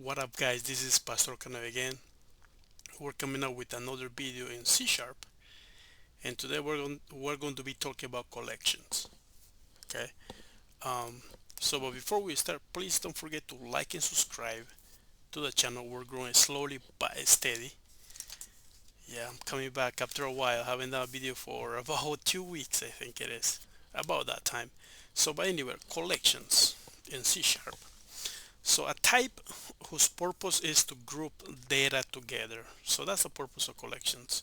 What up, guys? This is Pastor Cano again. We're coming up with another video in C Sharp, and today we're going to be talking about collections. Okay. Um, but before we start, please don't forget to like and subscribe to the channel. We're growing slowly but steady. Yeah, I'm coming back after a while. Haven't done a video for about 2 weeks, I think it is. About that time. But anyway, collections in C Sharp. So a type whose purpose is to group data together. So that's the purpose of collections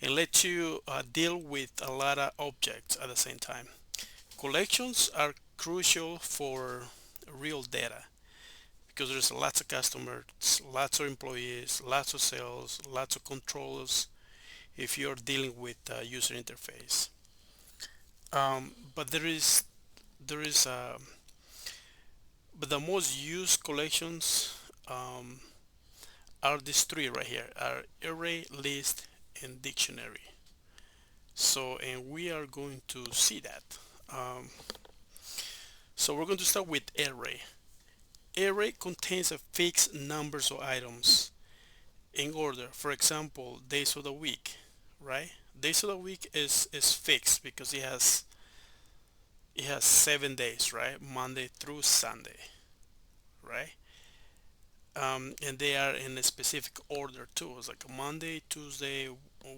and let you deal with a lot of objects at the same time. Collections are crucial for real data because there's lots of customers, lots of employees, lots of sales, lots of controls if you're dealing with user interface. But there is but the most used collections um, are these three right here are array, list, and dictionary. And we are going to see that. Um, we're going to start with array. Array contains a fixed numbers of items in order. For example, days of the week, right? Days of the week is fixed because it has 7 days, right? Monday through Sunday, right? And they are in a specific order too. It's like Monday, Tuesday,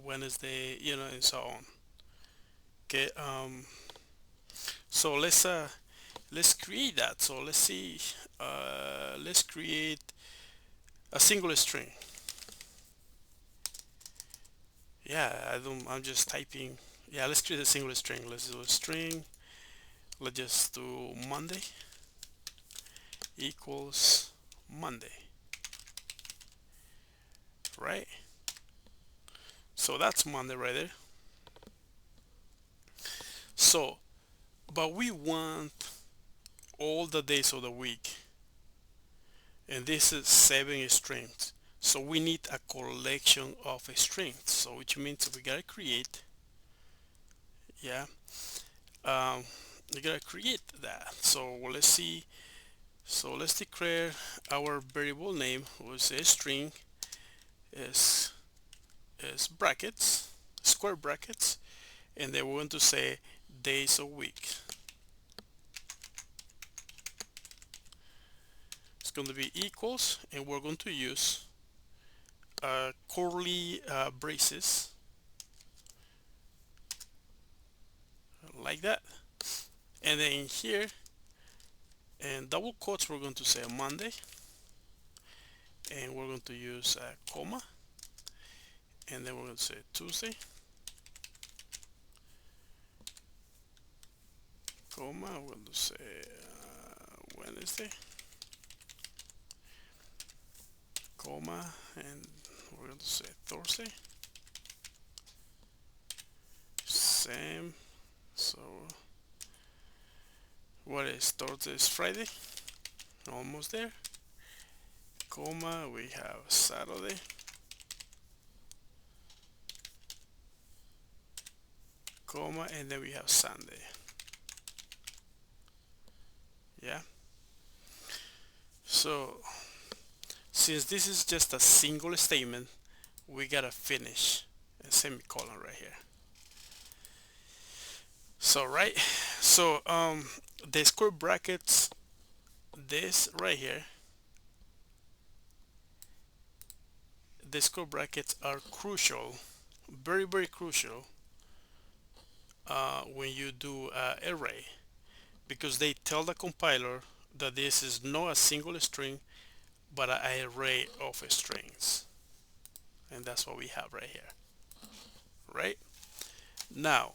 Wednesday, and so on. Okay. So let's create that. So let's see. Let's create a single string. Yeah, I'm just typing. Yeah, let's create a single string. Let's do a string. Let's just do Monday equals Monday, right? So that's Monday right there. So, but we want all the days of the week, and this is 7 strings. So we need a collection of strings. So which means we gotta create, yeah, um, we gotta create that. So let's see. So let's declare our variable name was a string is brackets, square brackets, and then we're going to say days a week. It's going to be equals, and we're going to use curly braces like that, and then here in double quotes we're going to say Monday, and we're going to use a comma, and then we're going to say Tuesday, comma, we're going to say Wednesday, comma, and we're going to say Thursday. Same. So what is Thursday? Is Friday. Almost there. Comma. We have Saturday. Comma, and then we have Sunday. Yeah. So since this is just a single statement, we gotta finish a semicolon right here. So right. So the square brackets, this right here, the square brackets are crucial, very crucial when you do array, because they tell the compiler that this is not a single string but an array of strings, and that's what we have right here. Right now,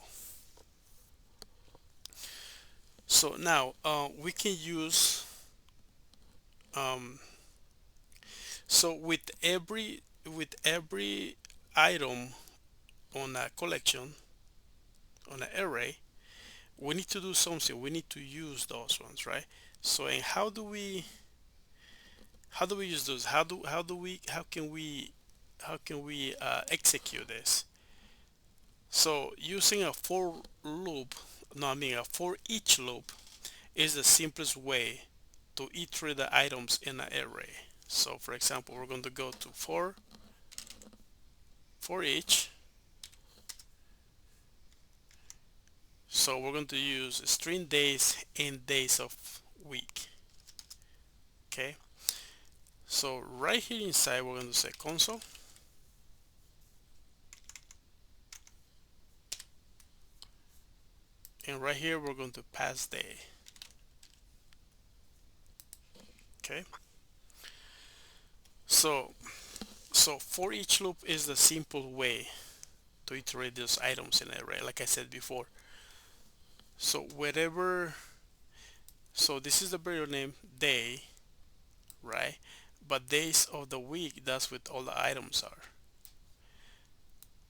we can use um, so with every item on a collection, on an array, we need to do something. We need to use those ones, right? So and how do we use those? How can we execute this? So using a for loop, no, I mean a for each loop is the simplest way to iterate the items in an array. So for example, we're going to go to for each. So we're going to use string days and days of week. Okay, so right here inside we're going to say console, and right here we're going to pass day. Okay, so for each loop is the simple way to iterate those items in an array, like I said before. So whatever, so this is the variable name day, right? But days of the week, that's what all the items are.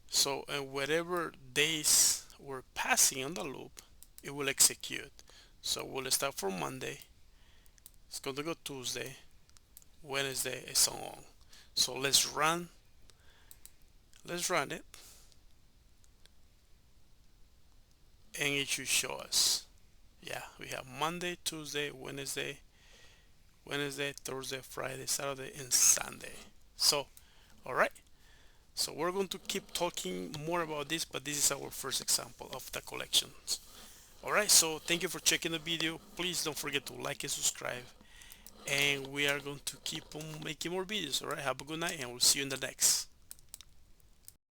So and whatever days we're passing on the loop, it will execute. So we'll start from Monday, it's going to go Tuesday, Wednesday, and so on. So let's run it, and it should show us, yeah, we have Monday, Tuesday, Wednesday, Thursday, Friday, Saturday, and Sunday. So all right, so we're going to keep talking more about this, but this is our first example of the collections. All right, so thank you for checking the video. Please don't forget to like and subscribe, and we are going to keep on making more videos. All right, have a good night, and we'll see you in the next.